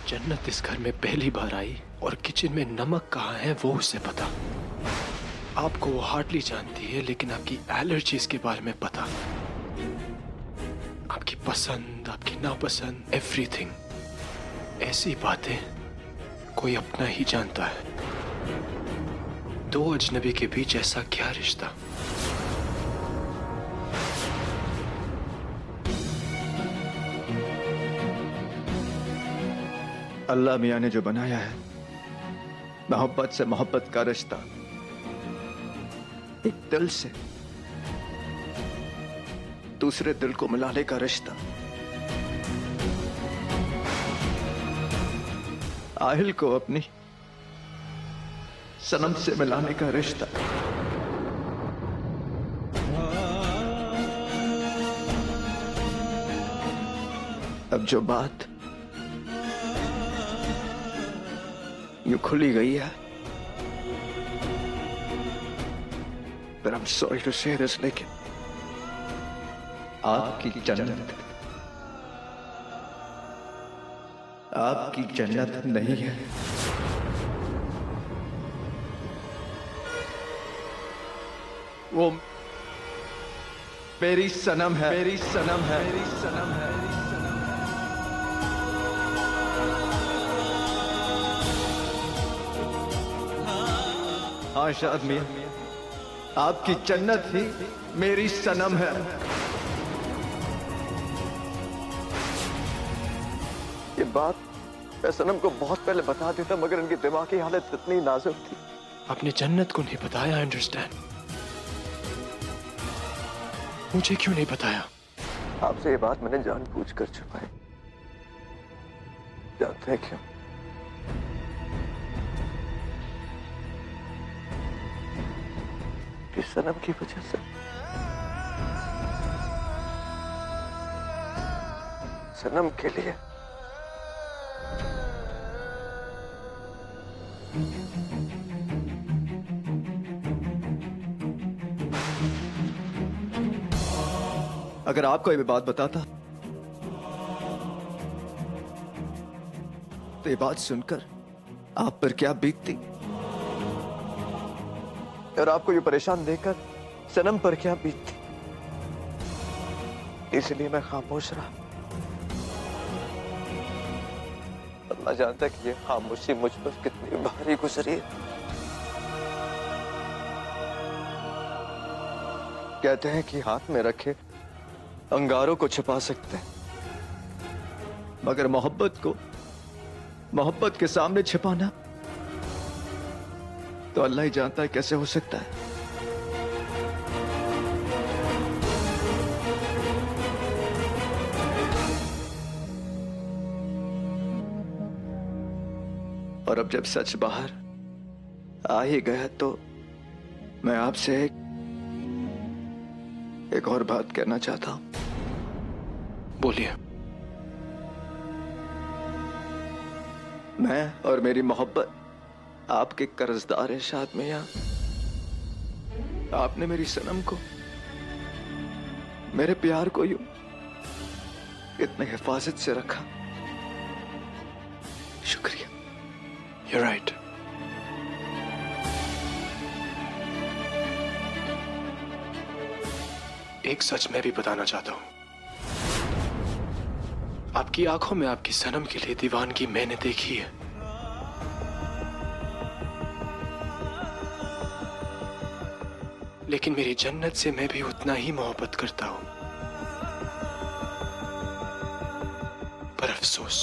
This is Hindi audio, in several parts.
जन्नत इस घर में पहली बार आई और किचन में नमक कहाँ है वो उसे पता। आपको वो हार्डली जानती है, लेकिन आपकी एलर्जीज के बारे में पता, आपकी पसंद, आपकी नापसंद, एवरीथिंग। ऐसी बातें कोई अपना ही जानता है। दो अजनबी के बीच ऐसा क्या रिश्ता? अल्लाह मियाँ ने जो बनाया है, मोहब्बत से मोहब्बत का रिश्ता, एक दिल से दूसरे दिल को मिलाने का रिश्ता, आहिल को अपनी सनम से मिलाने का रिश्ता। अब जो बात यूं खुली गई है, but I'm sorry to say this, लेकिन आपकी जन्नत नहीं है। वो मेरी सनम है, मेरी सनम है, मेरी सनम है। हाँ शाद मियां, आपकी जन्नत ही मेरी सनम है। ये बात मैं सनम को बहुत पहले बता देता, मगर इनकी दिमाग की हालत इतनी नाजुक थी। आपने जन्नत को नहीं बताया, अंडरस्टैंड। मुझे क्यों नहीं बताया? आपसे ये बात मैंने जानबूझकर छुपाई। जानते हैं क्यों? कि सनम की वजह से। सनम के लिए। अगर आपको ये बात बताता तो ये बात सुनकर आप पर क्या बीतती, और आपको ये परेशान देखकर सनम पर क्या बीतती। इसलिए मैं खामोश रहा। अल्लाह जानता कि ये खामोशी मुझ पर कितनी भारी गुजरी है। कहते हैं कि हाथ में रखे अंगारों को छिपा सकते हैं, मगर मोहब्बत के सामने छिपाना तो अल्लाह ही जानता है कैसे हो सकता है। और अब जब सच बाहर आ ही गया तो मैं आपसे एक और बात कहना चाहता हूं। बोलिए। मैं और मेरी मोहब्बत आपके कर्जदार हैं शाद मियां। आपने मेरी सनम को, मेरे प्यार को यूं इतने हिफाजत से रखा, शुक्रिया। You're right. एक सच मैं भी बताना चाहता हूं। आपकी आंखों में आपकी सनम के लिए दीवानगी मैंने देखी है। लेकिन मेरी जन्नत से मैं भी उतना ही मोहब्बत करता हूं। पर अफसोस,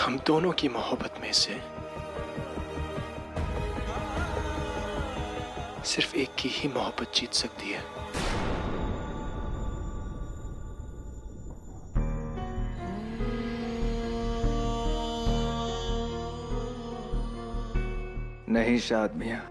हम दोनों की मोहब्बत में से सिर्फ एक की ही मोहब्बत जीत सकती है। नहीं शाद मियां,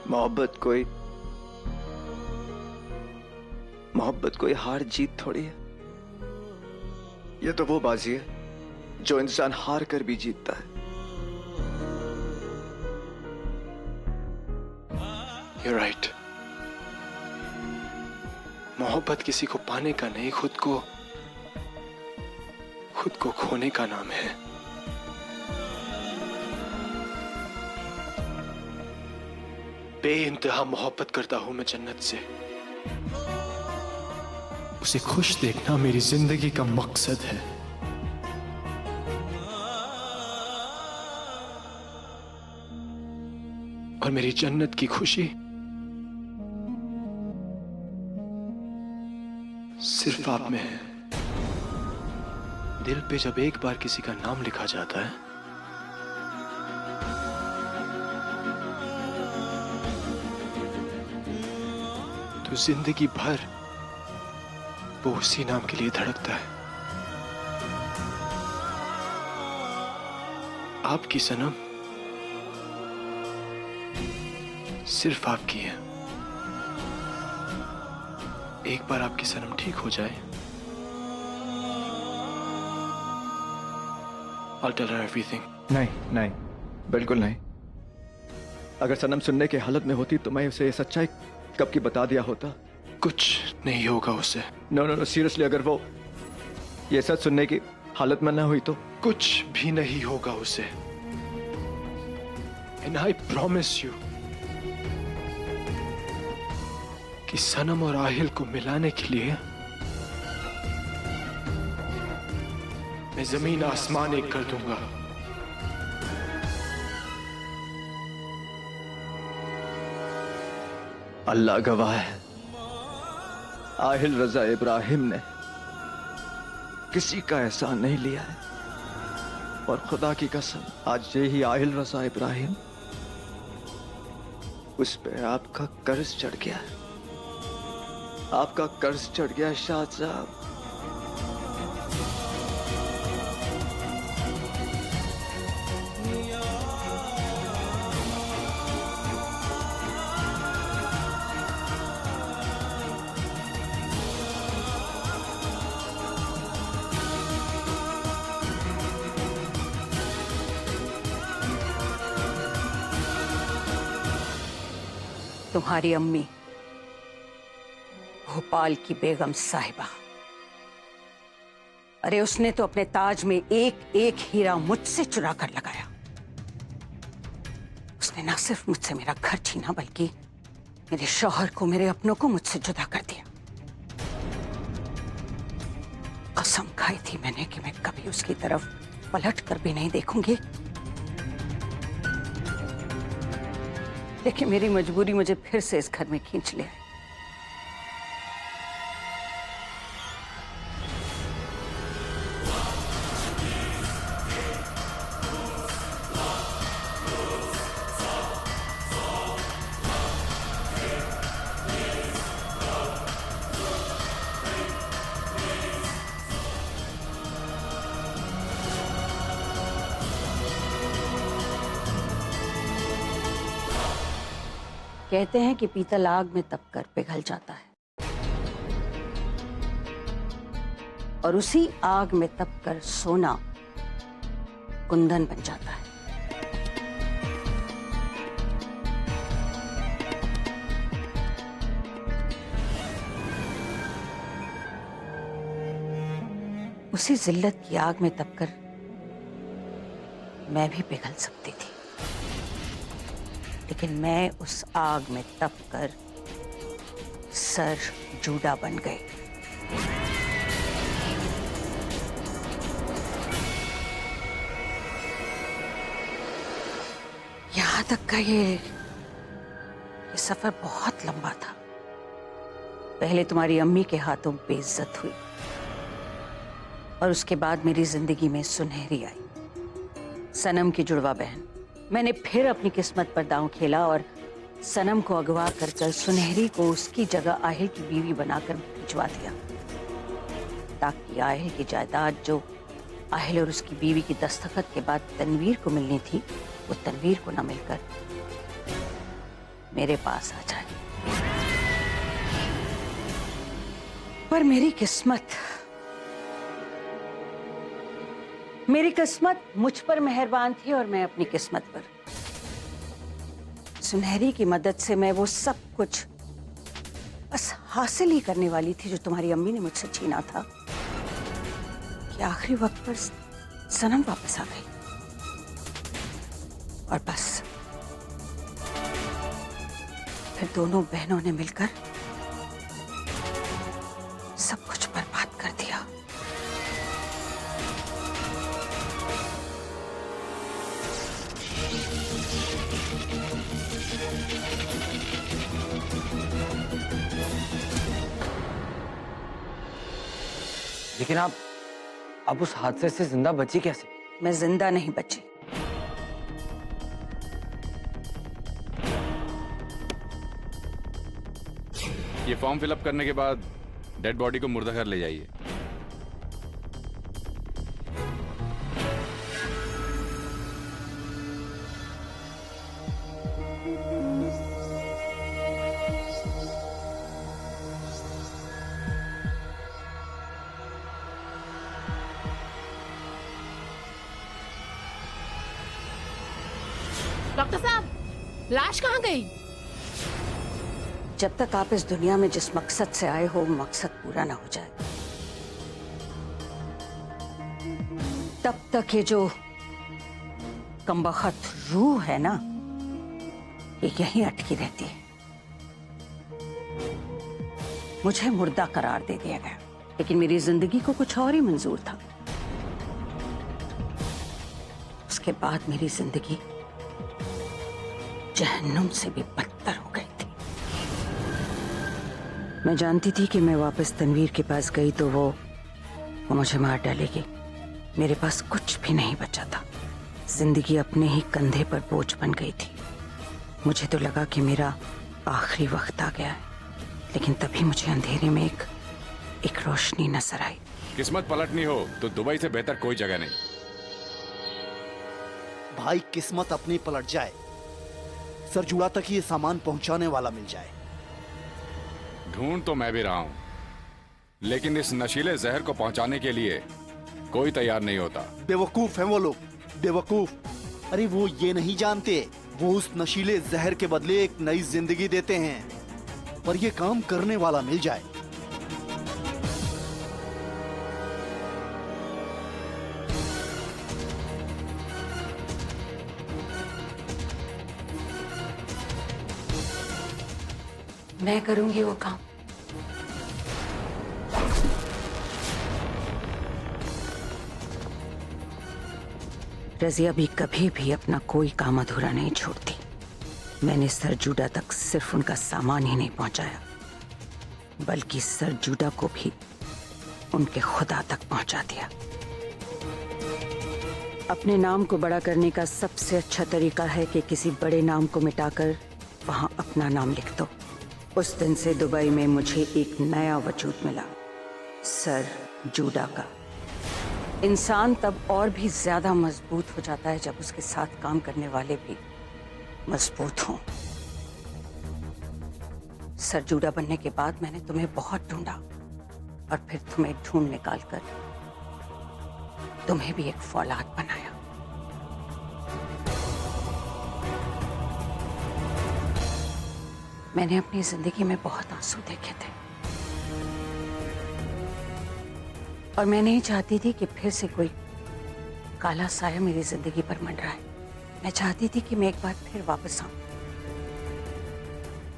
मोहब्बत कोई हार जीत थोड़ी है। ये तो वो बाजी है जो इंसान हार कर भी जीतता है। You're right. मोहब्बत किसी को पाने का नहीं, खुद को खोने का नाम है। बेइंतहा मोहब्बत करता हूं मैं जन्नत से। उसे खुश देखना मेरी जिंदगी का मकसद है। और मेरी जन्नत की खुशी सिर्फ आप में है। दिल पे जब एक बार किसी का नाम लिखा जाता है तो जिंदगी भर वो उसी नाम के लिए धड़कता है। आपकी सनम सिर्फ आपकी है। एक बार आपकी सनम ठीक हो जाए, I'll tell her everything. नहीं नहीं, बिल्कुल नहीं। अगर सनम सुनने की हालत में होती तो मैं उसे ये सच्चाई कब की बता दिया होता। कुछ नहीं होगा उसे। नो नो नो, सीरियसली, अगर वो ये सच सुनने की हालत में ना हुई तो कुछ भी नहीं होगा उसे। And I promise you कि सनम और आहिल को मिलाने के लिए मैं जमीन आसमान एक कर दूंगा। अल्लाह गवाह है, आहिल रजा इब्राहिम ने किसी का एहसान नहीं लिया है। और खुदा की कसम, आज यही आहिल रजा इब्राहिम, उस पे आपका कर्ज चढ़ गया है। आपका कर्ज चढ़ गया शाद साहब। तुम्हारी अम्मी भोपाल की बेगम साहिबा, अरे उसने तो अपने ताज में एक एक हीरा मुझसे चुरा कर लगाया। उसने ना सिर्फ मुझसे मेरा घर छीना बल्कि मेरे शौहर को, मेरे अपनों को मुझसे जुदा कर दिया। कसम खाई थी मैंने कि मैं कभी उसकी तरफ पलट कर भी नहीं देखूंगी, लेकिन मेरी मजबूरी मुझे फिर से इस घर में खींच ले आई। कहते हैं कि पीतल आग में तपकर पिघल जाता है और उसी आग में तपकर सोना कुंदन बन जाता है। उसी जिल्लत की आग में तपकर मैं भी पिघल सकती थी, लेकिन मैं उस आग में तपकर सर जूड़ा बन गई। यहां तक का ये सफर बहुत लंबा था। पहले तुम्हारी अम्मी के हाथों बेइज्जत हुई और उसके बाद मेरी जिंदगी में सुनहरी आई, सनम की जुड़वा बहन। मैंने फिर अपनी किस्मत पर दांव खेला और सनम को अगवा कर सुनहरी को उसकी जगह आहिल की बीवी बनाकर भिजवा दिया, ताकि आहिल की जायदाद जो आहिल और उसकी बीवी की दस्तखत के बाद तनवीर को मिलनी थी, वो तनवीर को न मिलकर मेरे पास आ जाए। पर मेरी किस्मत मुझ पर मेहरबान थी और मैं अपनी किस्मत पर। सुनहरी की मदद से मैं वो सब कुछ बस हासिल ही करने वाली थी जो तुम्हारी अम्मी ने मुझसे छीना था कि आखिरी वक्त पर सनम वापस आ गई। और बस फिर दोनों बहनों ने मिलकर सब कुछ बर्बाद कर दिया। लेकिन आप उस हादसे से जिंदा बची कैसे? मैं जिंदा नहीं बची। ये फॉर्म फिलअप करने के बाद डेड बॉडी को मुर्दा घर ले जाइए। डॉक्टर साहब, लाश कहाँ गई? जब तक आप इस दुनिया में जिस मकसद से आए हो वो मकसद पूरा ना हो जाए तब तक ये जो कमबख्त रूह है ना, ये यहीं अटकी रहती है। मुझे मुर्दा करार दे दिया गया, लेकिन मेरी जिंदगी को कुछ और ही मंजूर था। उसके बाद मेरी जिंदगी जहन्नुम से भी बदतर हो गई थी। मैं जानती थी कि मैं वापस तनवीर के पास गई तो वो मुझे मार डालेगी। मेरे पास कुछ भी नहीं बचा था। जिंदगी अपने ही कंधे पर बोझ बन गई थी। मुझे तो लगा कि मेरा आखिरी वक्त आ गया है, लेकिन तभी मुझे अंधेरे में एक रोशनी नजर आई। किस्मत पलटनी हो तो दुबई से बेहतर कोई जगह नहीं। भाई किस्मत अपनी पलट जाए, सरजुड़ा तक ये सामान पहुंचाने वाला मिल जाए। ढूंढ तो मैं भी रहा हूं, लेकिन इस नशीले जहर को पहुंचाने के लिए कोई तैयार नहीं होता। बेवकूफ हैं वो लोग, बेवकूफ। अरे वो ये नहीं जानते, वो उस नशीले जहर के बदले एक नई जिंदगी देते हैं, पर ये काम करने वाला मिल जाए। मैं करूंगी वो काम। रजिया भी कभी भी अपना कोई काम अधूरा नहीं छोड़ती। मैंने सरजूडा तक सिर्फ उनका सामान ही नहीं पहुंचाया, बल्कि सरजूडा को भी उनके खुदा तक पहुंचा दिया। अपने नाम को बड़ा करने का सबसे अच्छा तरीका है कि किसी बड़े नाम को मिटाकर वहां अपना नाम लिख दो। उस दिन से दुबई में मुझे एक नया वजूद मिला, सरजूडा का। इंसान तब और भी ज्यादा मजबूत हो जाता है जब उसके साथ काम करने वाले भी मजबूत हों। सरजूडा बनने के बाद मैंने तुम्हें बहुत ढूंढा और फिर तुम्हें ढूंढ निकालकर तुम्हें भी एक फौलाद बनाया। मैंने अपनी जिंदगी में बहुत आंसू देखे थे और मैं नहीं चाहती थी कि फिर से कोई काला साया मेरी जिंदगी पर मंडराए। मैं चाहती थी कि मैं एक बार फिर वापस आऊं,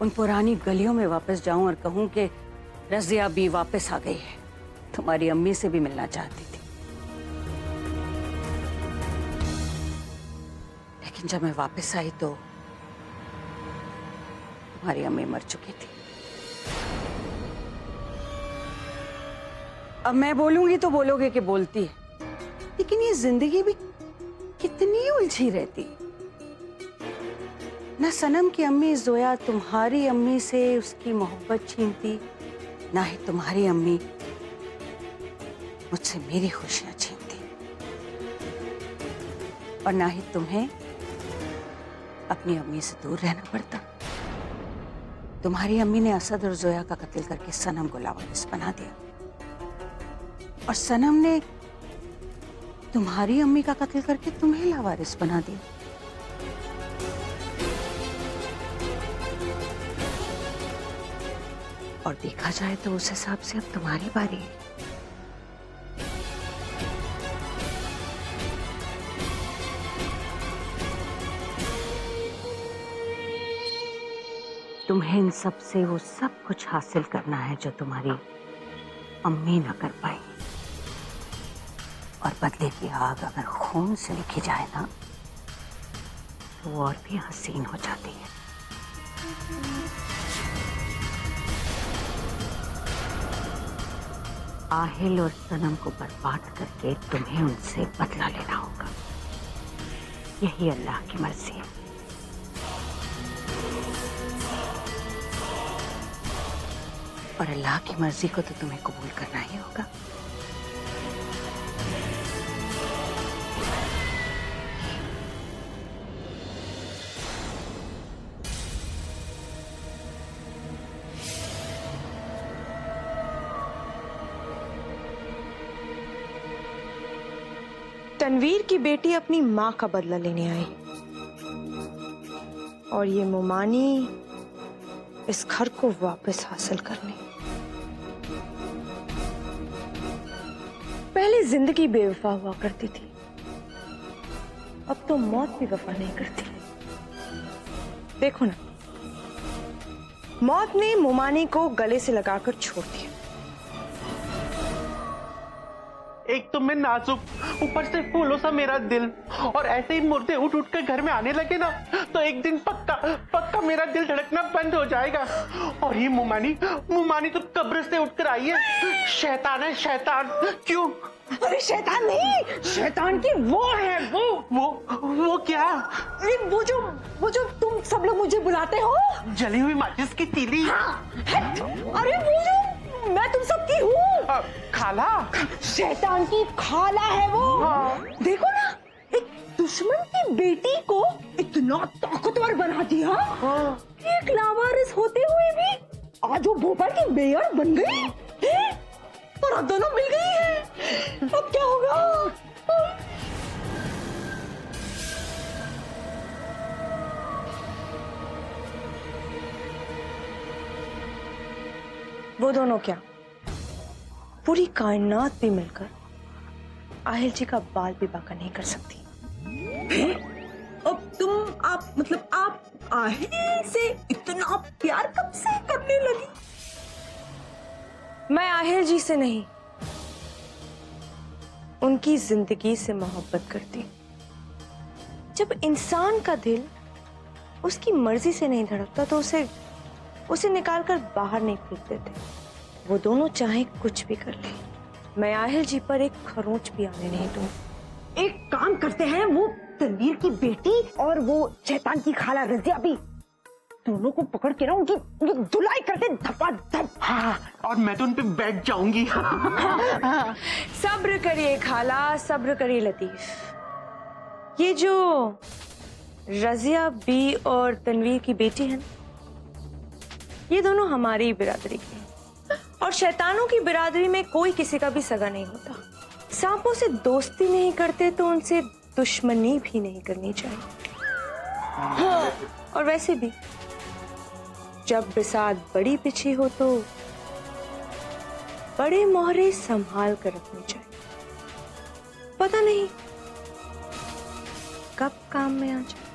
उन पुरानी गलियों में वापस जाऊं और कहूं कि रजिया भी वापस आ गई है। तुम्हारी अम्मी से भी मिलना चाहती थी, लेकिन जब मैं वापस आई तो तुम्हारी अम्मी मर चुकी थी। अब मैं बोलूंगी तो बोलोगे कि बोलती है, लेकिन ये जिंदगी भी कितनी उलझी रहती। ना सनम की अम्मी जोया तुम्हारी अम्मी से उसकी मोहब्बत छीनती, ना ही तुम्हारी अम्मी मुझसे मेरी खुशियां छीनती, और ना ही तुम्हें अपनी अम्मी से दूर रहना पड़ता। तुम्हारी अम्मी ने असद और जोया का कत्ल करके सनम को लावारिस बना दिया, और सनम ने तुम्हारी अम्मी का कत्ल करके तुम्हें लावारिस बना दिया। और देखा जाए तो उस हिसाब से अब तुम्हारी बारी है। तुम्हें इन सब से वो सब कुछ हासिल करना है जो तुम्हारी अम्मी न कर पाई। और बदले की आग अगर खून से लिखी जाए ना तो वो और भी हसीन हो जाती है। आहिल और सनम को बर्बाद करके तुम्हें उनसे बदला लेना होगा। यही अल्लाह की मर्जी है। और अल्लाह की मर्जी को तो तुम्हें कबूल करना ही होगा। तनवीर की बेटी अपनी माँ का बदला लेने आई और ये मुमानी इस घर को वापस हासिल करने। पहले जिंदगी बेवफा हुआ करती थी, अब तो मौत भी वफा नहीं करती। देखो ना, मौत ने मुमानी को गले से लगाकर छोड़ दिया। एक तो मैं नाजुक, ऊपर से फूलों सा मेरा दिल, और ऐसे ही मुर्दे उठ उठ कर घर में आने लगे ना तो एक दिन पक्का मेरा दिल धड़कना बंद हो जाएगा। और ये मुमानी तो कब्र से उठकर आई है। शैतान है, शैतान। क्यों? अरे शैतान नहीं, शैतान की वो है। वो क्या? अरे वो जो तुम सब लोग मुझे बुलाते हो, जली हुई माचिस की तीली। अरे वो जो मैं तुम सबकी हूँ, खाला। शैतान की खाला है वो। देखो ना, एक दुश्मन की बेटी को इतना ताकतवर बना दिया। एक लावारिस होते हुए भी आज वो भोपाल की मेयर बन गई है? और अब दोनों मिल गई है। अब क्या होगा? वो दोनों क्या, पूरी कायनात भी मिलकर आहिल जी का बाल भी बांका नहीं कर सकती। अब आप आहिल से इतना प्यार कब से करने लगी? मैं आहिल जी से नहीं, उनकी जिंदगी से मोहब्बत करती। जब इंसान का दिल उसकी मर्जी से नहीं धड़कता तो उसे निकालकर बाहर नहीं फेंक देते। वो दोनों चाहे कुछ भी कर ले, मैं आहिल जी पर एक खरोंच भी आने नहीं दूंगी। एक काम करते हैं, वो तनवीर की बेटी और वो शैतान की खाला रजिया भी, दोनों को पकड़ के ना उनकी धुलाई करते धपाधप। हाँ, और मैं तो उन पे बैठ जाऊंगी। सब्र करिए खाला, सब्र करिए लतीफ। ये जो रजिया बी और तनवीर की बेटी है, ये दोनों हमारी बिरादरी की हैं। और शैतानों की बिरादरी में कोई किसी का भी सगा नहीं होता। सांपों से दोस्ती नहीं करते तो उनसे दुश्मनी भी नहीं करनी चाहिए। हाँ, और वैसे भी जब बिसात बड़ी पिछी हो तो बड़े मोहरे संभाल कर रखने चाहिए। पता नहीं कब काम में आ जाए।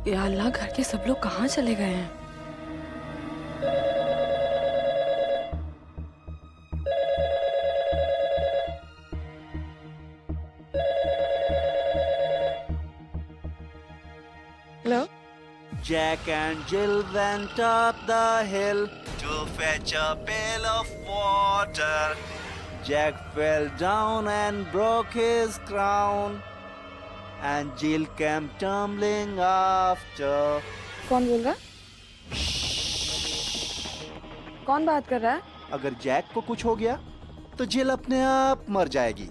या अल्लाह, घर के सब लोग कहाँ चले गए हैं? Hello. Jack and Jill went up the hill to fetch a pail of water. Jack fell down and broke his crown, and Jill came tumbling after. कौन बोल रहा है? कौन बात कर रहा है? अगर जैक को कुछ हो गया तो जिल अपने आप मर जाएगी,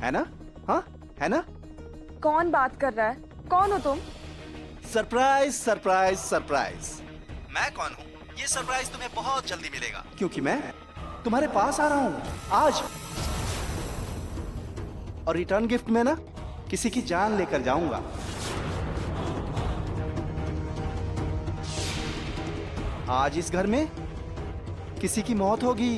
है ना? हाँ, है ना? कौन बात कर रहा है? कौन हो तुम? Surprise surprise surprise. मैं कौन हूँ ये सरप्राइज तुम्हें बहुत जल्दी मिलेगा, क्योंकि मैं तुम्हारे पास आ रहा हूँ आज। और रिटर्न गिफ्ट में ना किसी की जान लेकर जाऊंगा। आज इस घर में किसी की मौत होगी।